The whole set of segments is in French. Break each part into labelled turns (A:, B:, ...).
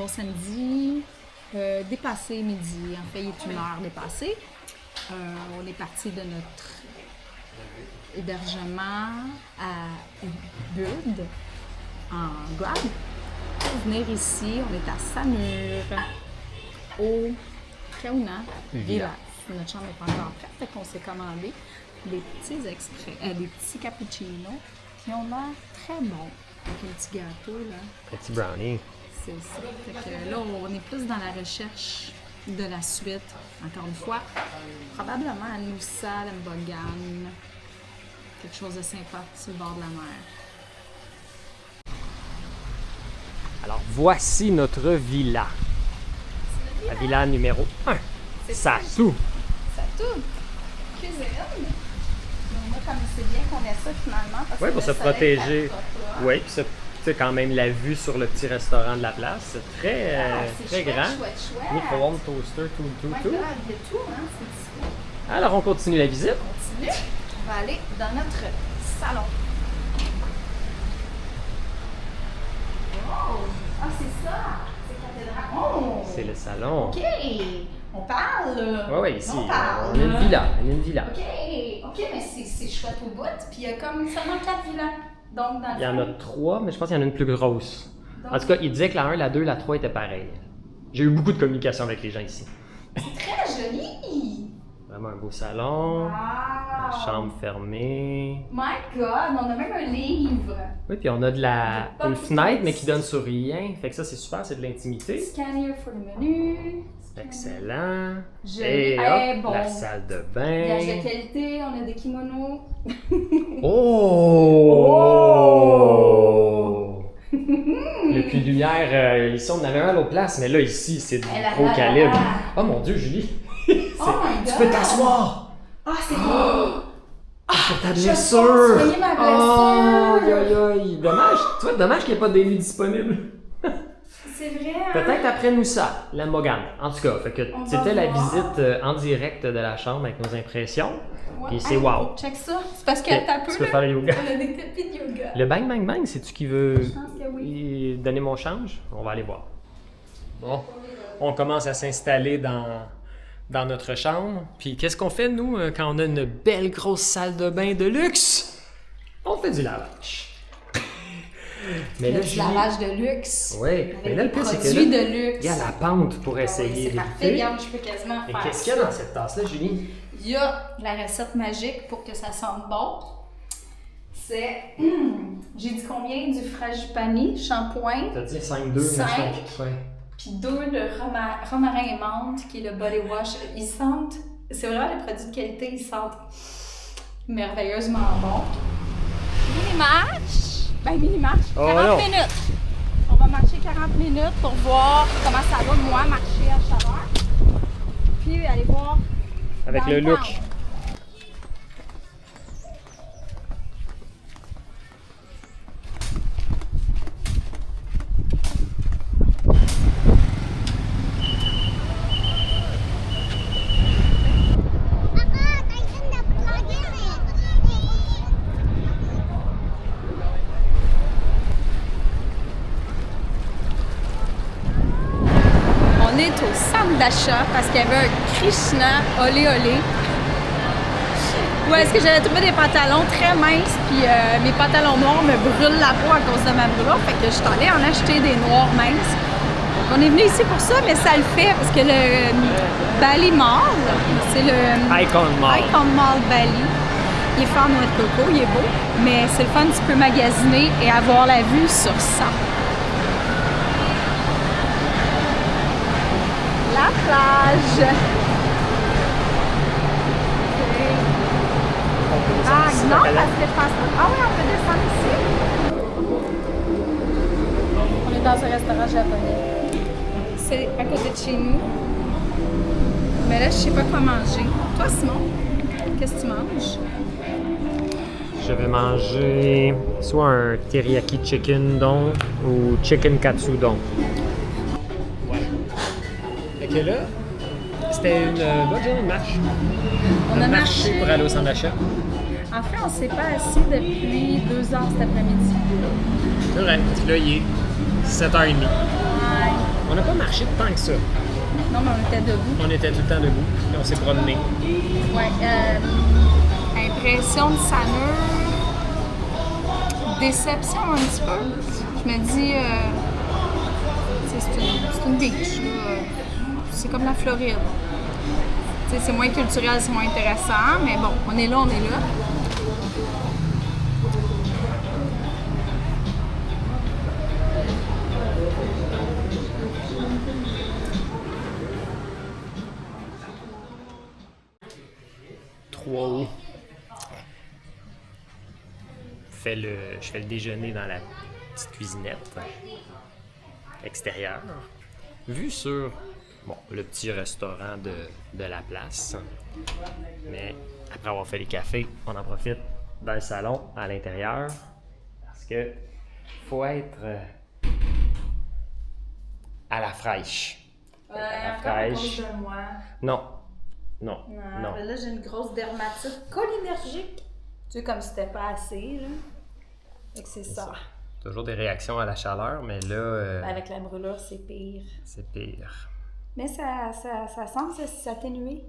A: bon samedi, dépassé midi. En fait, il est 1h dépassée. On est parti de notre hébergement à Bud, en Guadeloupe, pour venir ici. On est à Samur, au Keuna Villa. Notre chambre n'est pas encore prête, fait qu'on s'est commandé des petits cappuccinos qui ont l'air très bons. Avec un petit gâteau, là.
B: Petit brownie.
A: C'est ça. Fait que là, on est plus dans la recherche de la suite. Encore une fois, probablement à Noosa, Lembogan, quelque chose de sympa sur le bord de la mer.
B: Alors, voici notre villa. La villa numéro 1. Satou.
A: Satou. Cuisine. Moi, comme c'est bien qu'on ait ça finalement. Parce
B: Oui,
A: que
B: pour se
A: le soleil
B: protéger.
A: tape pas.
B: Oui, puis tu sais, quand même la vue sur le petit restaurant de la place. C'est très,
A: C'est
B: très
A: chouette,
B: grand.
A: chouette.
B: Micro-ondes, toaster, tout.
A: My God, il y a tout, hein, c'est ici.
B: Alors, on continue la visite.
A: On continue. On va aller dans notre salon. Oh! Ah, c'est ça! C'est cathédrale. Oh!
B: C'est le salon.
A: OK! On parle!
B: Oui, ici,
A: On parle!
B: on a une villa. On a une villa.
A: OK, mais c'est chouette au bout. Puis il y a comme seulement 4 villas. Donc, dans le
B: Il y en a
A: fond,
B: 3, mais je pense qu'il y en a une plus grosse. En tout cas, il disait que la 1, la 2, la 3 étaient pareilles. J'ai eu beaucoup de communication avec les gens ici.
A: c'est très joli!
B: Vraiment un beau salon.
A: Wow!
B: La chambre fermée.
A: My God! On a même un livre!
B: Oui, puis on a
A: Pas
B: une
A: beaucoup
B: fenêtre,
A: de
B: mais qui donne sur rien. Fait que ça, c'est super, c'est de l'intimité.
A: Scan here for the menu.
B: Excellent.
A: Joli.
B: Et hop,
A: Eh, bon.
B: la salle de
A: Gage de
B: bain.
A: qualité, on a des kimonos.
B: Oh! Le puits de lumière, ici on en avait un à l'autre place, mais là ici c'est du
A: Eh là
B: gros
A: là là
B: calibre.
A: là.
B: Oh mon Dieu, Julie!
A: Oh my
B: Tu
A: God.
B: peux t'asseoir!
A: Ah, c'est beau!
B: Pour ta
A: Je
B: blessure!
A: pense soigner ma
B: Oh,
A: blessure.
B: aïe, aïe. Dommage, tu vois, dommage qu'il n'y ait pas de lit disponible.
A: C'est vrai, hein?
B: Peut-être après nous ça, la Mogane. En tout cas, fait que
A: On va
B: c'était la
A: voir.
B: visite en direct de la chambre avec nos impressions.
A: Ouais.
B: Puis c'est
A: Hey,
B: wow.
A: Check ça. C'est parce
B: Ok,
A: qu'elle tape
B: tu peux faire le yoga.
A: On a des tapis de yoga.
B: Le bang bang bang, c'est-tu qui veut
A: Je pense que oui.
B: donner mon change? On va aller voir. Bon, on commence à s'installer dans notre chambre. Puis qu'est-ce qu'on fait, nous, quand on a une belle grosse salle de bain de luxe? On fait du lavage. Mais là,
A: Le
B: Julie...
A: lavage de luxe.
B: Oui,
A: Avec
B: mais là, le
A: des
B: pire, c'est
A: produits
B: que là,
A: de luxe.
B: il y a la pente pour
A: Ah oui,
B: essayer
A: c'est parfait.
B: d'éviter.
A: Regarde, je peux quasiment
B: Mais
A: faire
B: qu'est-ce qu'il y a dans cette tasse-là, Julie?
A: Il y a la recette magique pour que ça sente bon. C'est, j'ai dit combien du frangipani, shampoing,
B: T'as dit 5-2,
A: Cinq.
B: Ouais.
A: puis 2 de romarin et menthe, qui est le body wash. Ils sentent, c'est vraiment les produits de qualité, ils sentent merveilleusement bon. Mini-marche, mini-marche,
B: Oh
A: 40
B: non.
A: minutes. On va marcher 40 minutes pour voir comment ça va, moi, marcher à chaleur. Puis aller voir
B: Avec
A: dans
B: le look.
A: temple. On est au centre d'achat parce qu'il y avait un Krishna olé olé. Où est-ce que j'avais trouvé des pantalons très minces, puis mes pantalons noirs me brûlent la peau à cause de ma brûlure, fait que je suis allée en acheter des noirs minces. Donc on est venu ici pour ça, mais ça le fait parce que le Bali Mall, c'est le
B: Icon Mall.
A: Icon Mall Bali. Il est fait en noix de coco, il est beau, mais c'est le fun, tu peux magasiner et avoir la vue sur ça. La plage. Ah non, parce que je pense pas. Ah oui, on peut descendre ici. On est dans un restaurant japonais. C'est à côté de chez nous. Mais là, je sais pas quoi manger. Toi, Simon, qu'est-ce que tu manges?
B: Je vais manger soit un teriyaki chicken don ou chicken katsu don. Ouais. Fait que là, c'était une bonne journée de marche.
A: On a marché.
B: pour aller au centre d'achat.
A: En fait, on s'est pas assis depuis 2 heures cet après-midi.
B: C'est vrai, parce que là, il est 7h30.
A: Ouais.
B: On n'a pas marché tant que ça.
A: Non, mais on était debout.
B: On était tout le temps debout, et on s'est promené.
A: Ouais. Impression de sanure. Déception un petit peu. Je me dis, c'est une beach. Là. C'est comme la Floride. T'sais, c'est moins culturel, c'est moins intéressant, mais bon, on est là.
B: Août. Je fais le déjeuner dans la petite cuisinette extérieure, vue sur le petit restaurant de la place. Mais après avoir fait les cafés, on en profite dans le salon, à l'intérieur, parce que faut être à la fraîche.
A: À cause de moi.
B: Non.
A: Mais là, j'ai une grosse dermatite cholinergique. Tu sais, comme si c'était pas assez, là. Fait que c'est ça.
B: Toujours des réactions à la chaleur, mais là...
A: Avec la brûlure, c'est pire.
B: C'est pire.
A: Mais ça semble s'atténuer.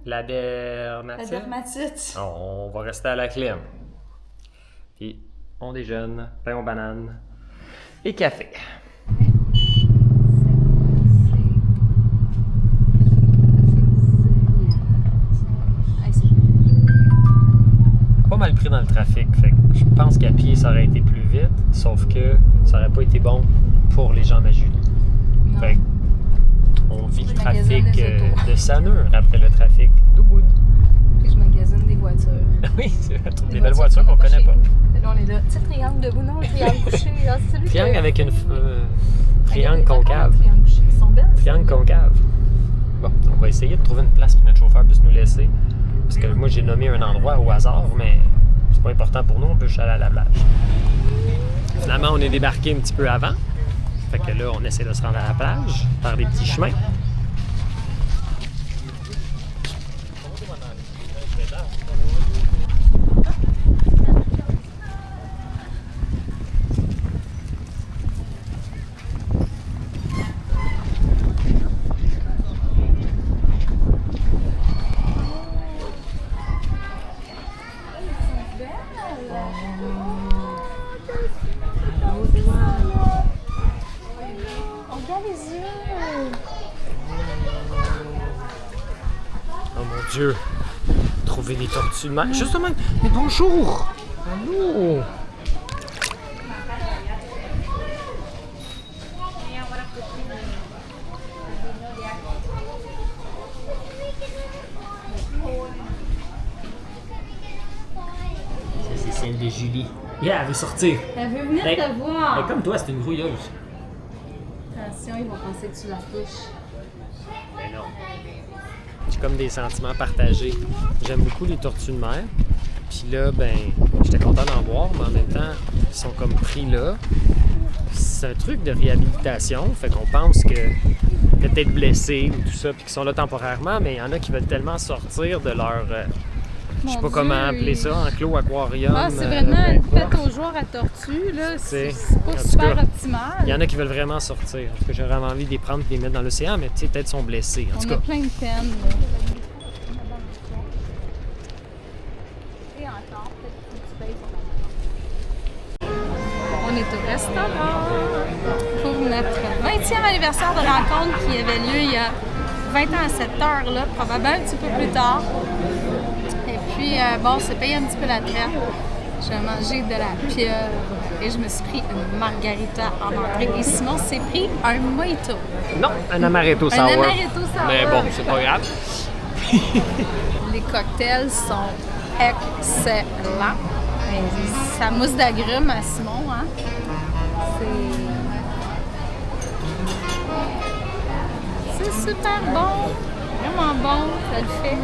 B: La dermatite?
A: La dermatite.
B: On va rester à la clim. Puis, on déjeune, pain aux bananes et café. Pas mal pris dans le trafic, fait que je pense qu'à pied ça aurait été plus vite, sauf que ça aurait pas été bon pour les jambes à Julie. Fait que on vit le trafic de Sanur après le trafic d'Ubud.
A: Puis je magasine des voitures.
B: Oui, c'est des belles voitures qu'on connaît pas.
A: Là on est là, tu sais, triangle debout, non, triangle couché. Ah, c'est
B: triangle avec une triangle concave.
A: Triangle couché, ils sont belles.
B: Triangle concave. Bon, on va essayer de trouver une place pour que notre chauffeur puisse nous laisser. Parce que moi, j'ai nommé un endroit au hasard, mais c'est pas important pour nous, on peut juste aller à la plage. Finalement, on est débarqué un petit peu avant. Fait que là, on essaie de se rendre à la plage par des petits chemins. Oh mon Dieu! Trouver des tortues de mer. Justement, mais bonjour! Allô! Ça, c'est celle de Julie. Yeah, elle veut sortir.
A: Elle veut venir te voir.
B: Mais comme toi, c'est une grouilleuse.
A: Attention, ils vont penser que tu la touches.
B: Mais non. J'ai comme des sentiments partagés. J'aime beaucoup les tortues de mer. Puis là, ben, j'étais content d'en voir, mais en même temps, ils sont comme pris là. C'est un truc de réhabilitation. Fait qu'on pense que peut-être blessés ou tout ça, puis qu'ils sont là temporairement, mais il y en a qui veulent tellement sortir de leur... je sais pas comment appeler ça, enclos, aquarium.
A: Ah, c'est vraiment une pète aux joueurs à tortues, là. C'est pas super optimal.
B: Il y en a qui veulent vraiment sortir. Parce que j'ai vraiment envie de les prendre et de les mettre dans l'océan, mais tu sais, peut-être sont blessés. En tout cas.
A: On a plein de peines, là. Et encore, peut-être que tu payes. On est au restaurant pour notre 20e anniversaire de rencontre qui avait lieu il y a 20 ans à cette heure-là, probablement un petit peu plus tard. Puis, bon, c'est payé un petit peu la traite. J'ai mangé de la pieuvre et je me suis pris une margarita en entrée. Et Simon s'est pris un mojito.
B: Non, un amaretto sour.
A: Un amaretto sour.
B: Mais bon, c'est pas grave.
A: Les cocktails sont excellents. Ça mousse d'agrumes à Simon, hein? C'est super bon. Vraiment bon, ça le fait.